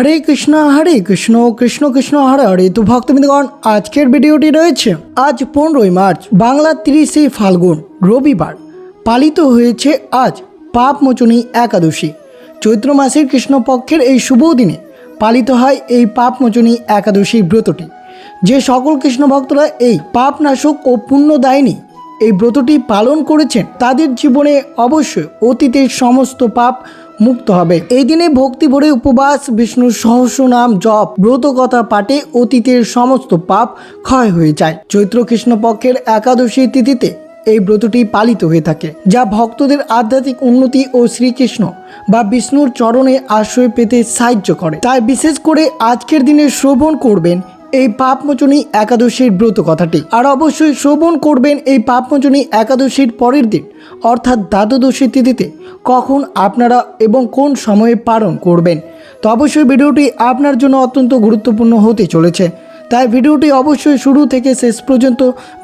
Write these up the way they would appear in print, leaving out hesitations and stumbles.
হরে কৃষ্ণ কৃষ্ণ কৃষ্ণ হরে হরে। তো ভক্তবৃন্দগণ, আজকের ভিডিওটি রয়েছে আজ 15ই মার্চ, বাংলা 30শে ফাল্গুন, রবিবার। পালিত হয়েছে আজ পাপমোচনী একাদশী। চৈত্র মাসের কৃষ্ণপক্ষের এই শুভ দিনে পালিত হয় এই পাপমোচনী একাদশী ব্রতটি। যে সকল কৃষ্ণ ভক্তরা এই পাপনাশক ও পুণ্যদায়িনী এই ব্রতটি পালন করেছেন, তাদের জীবনে অবশ্যই অতীতের সমস্ত পাপ মুক্ত হবে। এই দিনে ভক্তি ভরে উপবাস, বিষ্ণুর সহস্রনাম জপ, ব্রত কথা পাঠে অতীতের সমস্ত পাপ ক্ষয় হয়ে যায়। চৈত্র কৃষ্ণপক্ষের একাদশী তিথিতে এই ব্রতটি পালিত হয়ে থাকে, যা ভক্তদের আধ্যাত্মিক উন্নতি ও শ্রীকৃষ্ণ বা বিষ্ণুর চরণে আশ্রয় পেতে সাহায্য করে। তাই বিশেষ করে আজকের দিনে শ্রবণ করবেন এই পাপমোচনী একাদশীর ব্রত কথাটি। আর অবশ্যই শ্রবণ করবেন এই পাপমোচনী একাদশীর পরের দিন অর্থাৎ দ্বাদশী তিথিতে কখন আপনারা এবং কোন সময়ে পালন করবেন। তো অবশ্যই ভিডিওটি আপনার জন্য অত্যন্ত গুরুত্বপূর্ণ হতে চলেছে, তাই ভিডিওটি অবশ্যই শুরু থেকে শেষ পর্যন্ত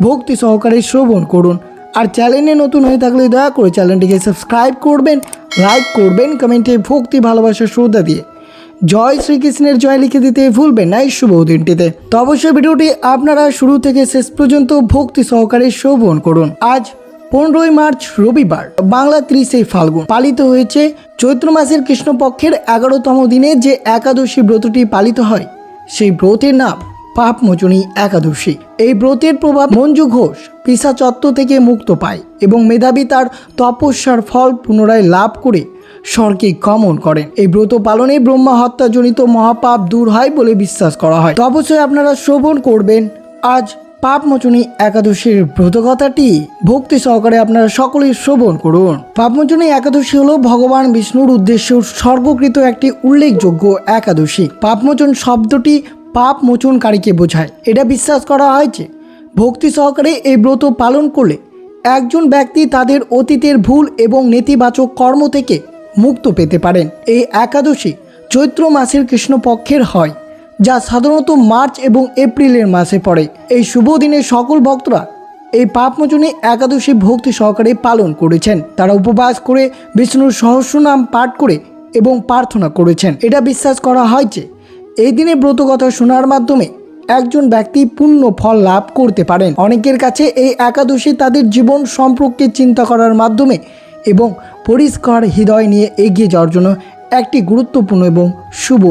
ভক্তি সহকারে শ্রবণ করুন। আর চ্যানেলে নতুন হয়ে থাকলে দয়া করে চ্যানেলটিকে সাবস্ক্রাইব করবেন, লাইক করবেন, কমেন্টে ভক্তি ভালোবাসা শ্রদ্ধা দিয়ে জয় শ্রীকৃষ্ণের জয় লিখে দিতে ভুলবেন না এই শুভ দিনটিতে। তো অবশ্যই ভিডিওটি আপনারা শুরু থেকে শেষ পর্যন্ত ভক্তি সহকারে শ্রবণ করুন। আজ 15ই মার্চ, রবিবার, বাংলা 30শে ফাল্গুন, পালিত হয়েছে চৈত্র মাসের কৃষ্ণপক্ষের 11তম দিনে যে একাদশী ব্রতটি পালিত হয়, সেই ব্রতের নাম পাপমোচনী একাদশী। এই ব্রতের প্রভাব মঞ্জু ঘোষ পিশাচত্ব থেকে মুক্ত পায় এবং মেধাবী তার তপস্যার ফল পুনরায় লাভ করে স্বর্গে গমন করেন। এই ব্রত পালনে ব্রহ্মা হত্যাজনিত মহাপাপ দূর হয় বলে বিশ্বাস করা হয়। তো অবশ্যই আপনারা শ্রবণ করবেন আজ পাপমোচনী একাদশীর ব্রত কথাটি। ভক্তি সহকারে আপনারা সকলেই শ্রবণ করুন। পাপমোচনী একাদশী হলো ভগবান বিষ্ণুর উদ্দেশ্যে উৎসর্গকৃত একটি উল্লেখযোগ্য একাদশী। পাপমোচন শব্দটি পাপ মোচনকারীকে বোঝায়। এটা বিশ্বাস করা হয় যে ভক্তি সহকারে এই ব্রত পালন করলে একজন ব্যক্তি তাদের অতীতের ভুল এবং নেতিবাচক কর্ম থেকে মুক্ত পেতে পারেন। এই একাদশী চৈত্র মাসের কৃষ্ণপক্ষের হয়, যা সাধারণত মার্চ এবং এপ্রিলের মাসে পড়ে। এই শুভ দিনে সকল ভক্তরা এই পাপমোচনী একাদশী ভক্তি সহকারে পালন করেছেন। তারা উপবাস করে বিষ্ণুর সহস্রনাম পাঠ করে এবং প্রার্থনা করেছেন। এটা বিশ্বাস করা হয় যে এই দিনে ব্রতকথা শোনার মাধ্যমে একজন ব্যক্তি পূর্ণ ফল লাভ করতে পারেন। অনেকের কাছে এই একাদশী তাদের জীবন সম্পর্কে চিন্তা করার মাধ্যমে এবং পরিষ্কার হৃদয় নিয়ে এগিয়ে যাওয়ার জন্য একটি গুরুত্বপূর্ণ এবং শুভ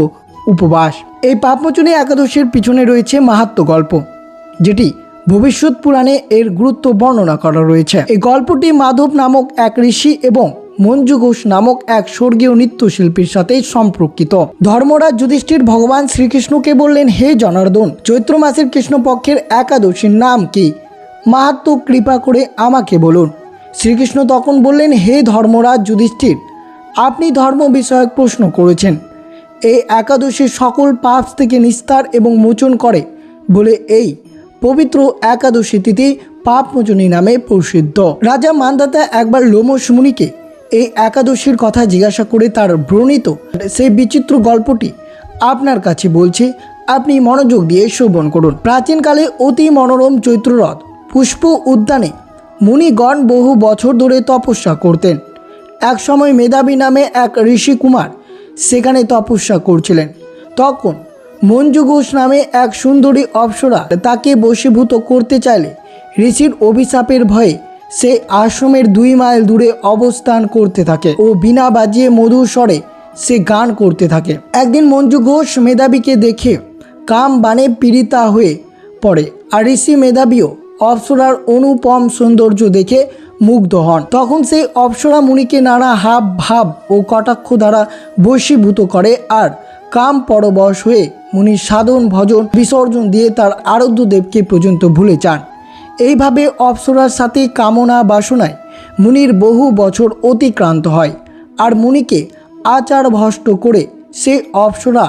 উপবাস। এই পাপমোচনী একাদশীর পিছনে রয়েছে মাহাত্ম্য গল্প, যেটি ভবিষ্যৎ পুরাণে এর গুরুত্ব বর্ণনা করা রয়েছে। এই গল্পটি মাধব নামক এক ঋষি এবং মঞ্জু ঘোষ নামক এক স্বর্গীয় নৃত্যশিল্পীর সাথে সম্পর্কিত। ধর্মরাজ যুধিষ্ঠির ভগবান শ্রীকৃষ্ণকে বললেন, হে জনার্দন, চৈত্র মাসের কৃষ্ণপক্ষের একাদশীর নাম কি? মাহাত্ম্য কৃপা করে আমাকে বলুন। শ্রীকৃষ্ণ তখন বললেন, হে ধর্মরাজ যুধিষ্ঠির, আপনি ধর্ম বিষয়ক প্রশ্ন করেছেন। এই একাদশী সকল পাপ থেকে নিস্তার এবং মোচন করে বলে এই পবিত্র একাদশী তিথি পাপমোচনী নামে প্রসিদ্ধ। রাজা মান্ধাতা একবার লোমশ মুনিকে এই একাদশীর কথা জিজ্ঞাসা করে তার বর্ণিত সেই বিচিত্র গল্পটি আপনার কাছে বলছে, আপনি মনোযোগ দিয়ে শ্রবণ করুন। প্রাচীনকালে অতি মনোরম চৈত্ররথ পুষ্প উদ্যানে মুনিগণ বহু বছর ধরে তপস্যা করতেন। এক সময় মেধাবী নামে এক ঋষি কুমার সেখানে তপস্যা করছিলেন। তখন মঞ্জু ঘোষ নামে এক সুন্দরী অপ্সরা তাকে বশীভূত করতে চাইলে ঋষির অভিশাপের ভয়ে সে আশ্রমের 2 মাইল দূরে অবস্থান করতে থাকে ও বীণা বাজিয়ে মধুর স্বরে সে গান করতে থাকে। একদিন মঞ্জু ঘোষ মেধাবীকে দেখে কাম বাণে পীড়িতা হয়ে পড়ে, আর ঋষি মেধাবীও অপ্সরার অনুপম সৌন্দর্য দেখে মুগ্ধ হন। তখন সেই অপ্সরা মুনিকে নানা হাব ভাব ও কটাক্ষ দ্বারা বশীভূত করে, আর কাম পরবশ হয়ে মুনি সাধন ভজন বিসর্জন দিয়ে তার আরাধ্য দেবকে পর্যন্ত ভুলে যান। এইভাবে অপ্সরার সাথে কামনা বাসনায় মুনির বহু বছর অতিক্রান্ত হয়, আর মুনিকে আচার ভ্রষ্ট করে সে অপ্সরা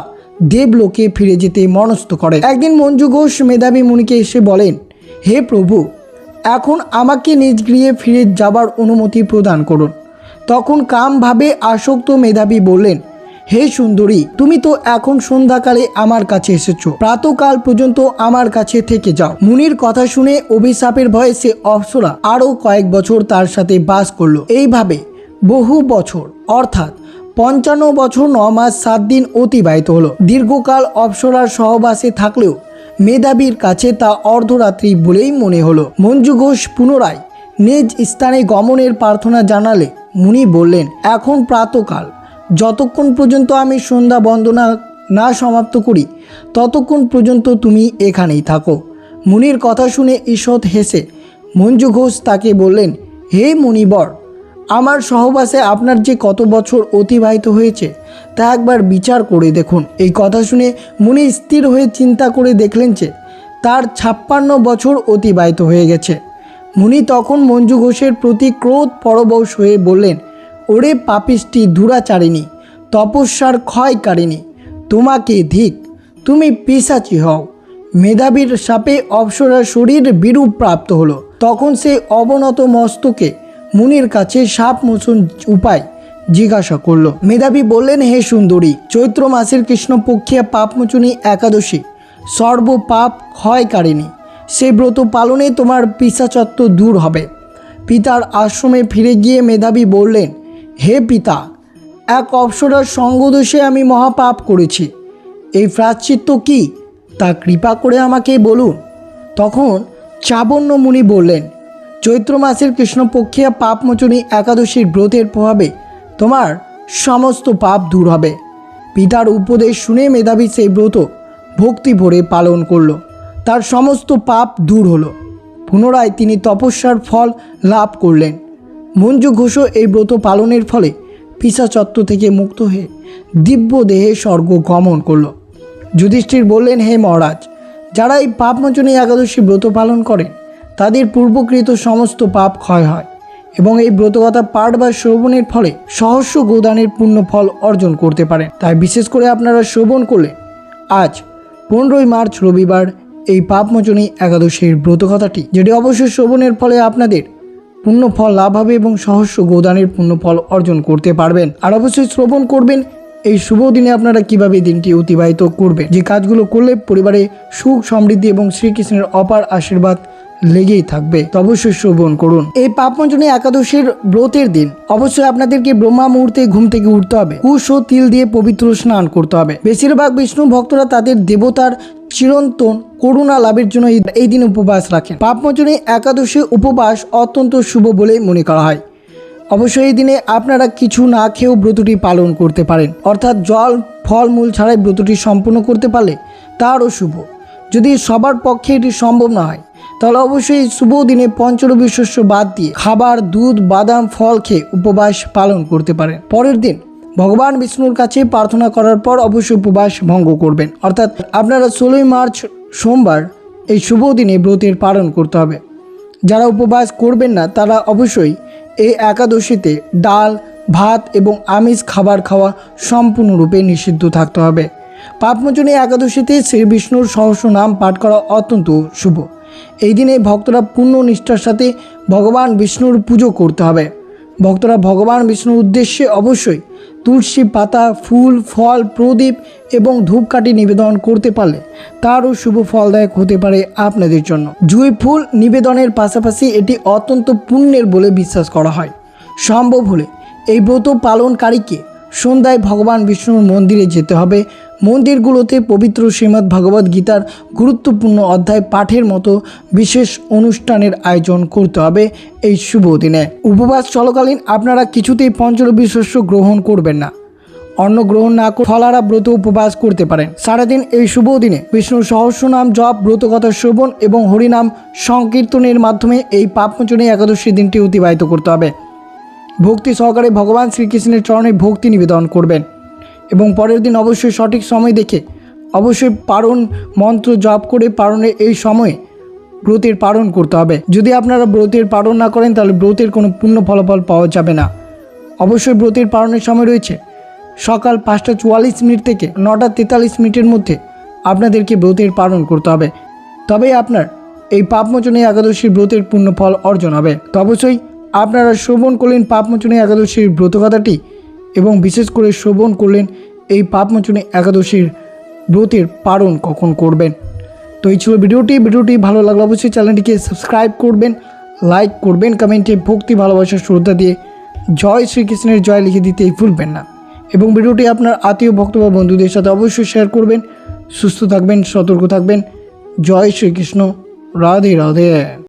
দেবলোকে ফিরে যেতে মনস্থ করে। একদিন মঞ্জু ঘোষ মেধাবী মুনিকে এসে বলেন, হে প্রভু, এখন আমাকে নিজ গৃহে ফিরে যাবার অনুমতি প্রদান করুন। তখন কামভাবে আসক্ত মেধাবী বললেন, হে সুন্দরী, তুমি তো এখন সন্ধ্যাকালে আমার কাছে এসেছো, প্রাতকাল পর্যন্ত আমার কাছে থেকে যাও। মুনির কথা শুনে অভিশাপের ভয়ে সে অপ্সরা আরও কয়েক বছর তার সাথে বাস করলো। এইভাবে বহু বছর অর্থাৎ 55 বছর 9 মাস 7 দিন অতিবাহিত হলো। দীর্ঘকাল অপ্সরার সহবাসে থাকলেও মেধাবীর কাছে তা অর্ধরাত্রি বলেই মনে হলো। মঞ্জু ঘোষ পুনরায় নিজ স্থানে গমনের প্রার্থনা জানালে মুনি বললেন, এখন প্রাতকাল, যতক্ষণ পর্যন্ত আমি সন্ধ্যা বন্দনা না সমাপ্ত করি ততক্ষণ পর্যন্ত তুমি এখানেই থাকো। মুনির কথা শুনে ঈষৎ হেসে মঞ্জু ঘোষ তাকে বললেন, হে মুনিবর, আমার সহবাসে আপনার যে কত বছর অতিবাহিত হয়েছে তা একবার বিচার করে দেখুন। এই কথা শুনে মুনি স্থির হয়ে চিন্তা করে দেখলেন যে তার 56 বছর অতিবাহিত হয়ে গেছে। মুনি তখন মঞ্জু ঘোষের প্রতি ক্রোধ পরবশ হয়ে বললেন, ওরে পাপিষ্টি দুরাচারিণী, তপস্যার ক্ষয়কারিণী, তোমাকে ধিক, তুমি পিশাচি হও। মেধাবীর শাপে অপ্সরার শরীর বিরূপ প্রাপ্ত হলো। তখন সে অবনত মস্তকে মুনির কাছে সাপ মোচন উপায় জিজ্ঞাসা করল। মেধাবী বললেন, হে সুন্দরী, চৈত্র মাসের কৃষ্ণপক্ষিয়া পাপমোচনী একাদশী সর্বপাপ ক্ষয়কারিণী। সেই ব্রত পালনে তোমার পিশাচত্ব দূর হবে। পিতার আশ্রমে ফিরে গিয়ে মেধাবী বললেন, হে পিতা, এক অপ্সরার সঙ্গদোষে আমি মহাপাপ করেছি। এই প্রায়শ্চিত্ত কি তা কৃপা করে আমাকে বলুন। তখন চাবন্য মুনি বললেন, চৈত্র মাসের কৃষ্ণপক্ষিয়া পাপমোচনী একাদশীর ব্রতের প্রভাবে তোমার সমস্ত পাপ দূর হবে। পিতার উপদেশ শুনে মেধাবী সেই ব্রত ভক্তি ভরে পালন করল। তার সমস্ত পাপ দূর হলো। পুনরায় তিনি তপস্যার ফল লাভ করলেন। মঞ্জু ঘোষও এই ব্রত পালনের ফলে পিশাচত্ব থেকে মুক্ত হয়ে দিব্য দেহে স্বর্গ গমন করল। যুধিষ্ঠির বললেন, হে মহারাজ, যারা এই পাপমোচনী একাদশী ব্রত পালন করেন তাদের পূর্বকৃত সমস্ত পাপ ক্ষয় হয় এবং এই ব্রতকথা পাঠ বা শ্রবণের ফলে সহস্র গোদানের পূর্ণ ফল অর্জন করতে পারেন। তাই বিশেষ করে আপনারা শ্রবণ করলেন আজ 15ই মার্চ রবিবার এই পাপমোচনী একাদশীর ব্রতকথাটি, যেটি অবশ্যই শ্রবণের ফলে আপনাদের পূর্ণ ফল লাভ হবে এবং সহস্র গোদানের পূর্ণ ফল অর্জন করতে পারবেন। আর অবশ্যই শ্রবণ করবেন এই শুভ দিনে আপনারা কিভাবে দিনটি অতিবাহিত করবেন, যে কাজগুলো করলে পরিবারে সুখ সমৃদ্ধি এবং শ্রীকৃষ্ণের অপার আশীর্বাদ লেগেই থাকবে। তো অবশ্যই শ্রবণ করুন। এই পাপমোচনী একাদশীর ব্রতের দিন অবশ্যই আপনাদেরকে ব্রহ্মা মুহূর্তে ঘুম থেকে উঠতে হবে। কুশ ও তিল দিয়ে পবিত্র স্নান করতে হবে। বেশিরভাগ বিষ্ণু ভক্তরা তাদের দেবতার চিরন্তন করুণা লাভের জন্য এই দিন উপবাস রাখেন। পাপমোচনী একাদশী উপবাস অত্যন্ত শুভ বলে মনে করা হয়। অবশ্যই এই দিনে আপনারা কিছু না খেয়েও ব্রতটি পালন করতে পারেন, অর্থাৎ জল ফলমূল ছাড়াই ব্রতটি সম্পূর্ণ করতে পারলে তারও শুভ। যদি সবার পক্ষে এটি সম্ভব না হয় তাহলে অবশ্যই শুভ দিনে পঞ্চরবি শস্য বাদ দিয়ে খাবার, দুধ, বাদাম, ফল খেয়ে উপবাস পালন করতে পারেন। পরের দিন ভগবান বিষ্ণুর কাছে প্রার্থনা করার পর অবশ্যই উপবাস ভঙ্গ করবেন। অর্থাৎ আপনারা 16ই মার্চ সোমবার এই শুভ দিনে ব্রতের পালন করতে হবে। যারা উপবাস করবেন না তারা অবশ্যই এই একাদশীতে ডাল, ভাত এবং আমিষ খাবার খাওয়া সম্পূর্ণরূপে নিষিদ্ধ থাকতে হবে। পাপমোচনী একাদশীতে শ্রী বিষ্ণুর সহস্র নাম পাঠ করা অত্যন্ত শুভ। এই দিনে ভক্তরা পূর্ণ নিষ্ঠার সাথে ভগবান বিষ্ণুর পুজো করতে হবে। ভক্তরা ভগবান বিষ্ণুর উদ্দেশ্যে অবশ্যই তুলসী পাতা, ফুল, ফল, প্রদীপ এবং ধূপকাঠি নিবেদন করতে পারলে তারও শুভ ফলদায়ক হতে পারে আপনাদের জন্য। জুঁই ফুল নিবেদনের পাশাপাশি এটি অত্যন্ত পুণ্যের বলে বিশ্বাস করা হয়। সম্ভব হলে এই ব্রত পালনকারীকে সন্ধ্যায় ভগবান বিষ্ণুর মন্দিরে যেতে হবে। মন্দিরগুলোতে পবিত্র শ্রীমদ্ ভগবদ গীতার গুরুত্বপূর্ণ অধ্যায় পাঠের মতো বিশেষ অনুষ্ঠানের আয়োজন করতে হবে এই শুভ দিনে। উপবাস চলাকালীন আপনারা কিছুতেই পঞ্চরবি শস্য গ্রহণ করবেন না। অন্ন গ্রহণ না করে ফলারা ব্রত উপবাস করতে পারেন। সারাদিন এই শুভ দিনে বিষ্ণুর সহস্রনাম জপ, ব্রতকথা শ্রবণ এবং হরিনাম সংকীর্তনের মাধ্যমে এই পাপমোচনী একাদশী দিনটি অতিবাহিত করতে হবে। ভক্তি সহকারে ভগবান শ্রীকৃষ্ণের চরণে ভক্তি নিবেদন করবেন এবং পরের দিন অবশ্যই সঠিক সময় দেখে অবশ্যই পারণ মন্ত্র জপ করে পারণের এই সময়ে ব্রতের পালন করতে হবে। যদি আপনারা ব্রতের পালন না করেন তাহলে ব্রতের কোনো পূর্ণ ফলাফল পাওয়া যাবে না। অবশ্যই ব্রতের পালনের সময় রয়েছে সকাল 5:44 থেকে 9:43 মধ্যে আপনাদেরকে ব্রতের পালন করতে হবে। তবেই আপনার এই পাপমোচনী একাদশীর ব্রতের পূর্ণ ফল অর্জন হবে। তো অবশ্যই আপনারা শ্রবণ করলেন পাপমোচনী একাদশীর ব্রতকথাটি এবং বিশেষ করে শ্রবণ করলেন এই পাপমোচনী একাদশীর ব্রতের পালন কখন করবেন। তো এই ছিল ভিডিওটি ভালো লাগলে অবশ্যই চ্যানেলটিকে সাবস্ক্রাইব করবেন, লাইক করবেন, কমেন্টে ভক্তি ভালোবাসা শ্রদ্ধা দিয়ে জয় শ্রীকৃষ্ণের জয় লিখে দিতেই ভুলবেন না। এবং ভিডিওটি আপনার আত্মীয় ভক্ত বা বন্ধুদের সাথে অবশ্যই শেয়ার করবেন। সুস্থ থাকবেন, সতর্ক থাকবেন। জয় শ্রীকৃষ্ণ। রাধে রাধে।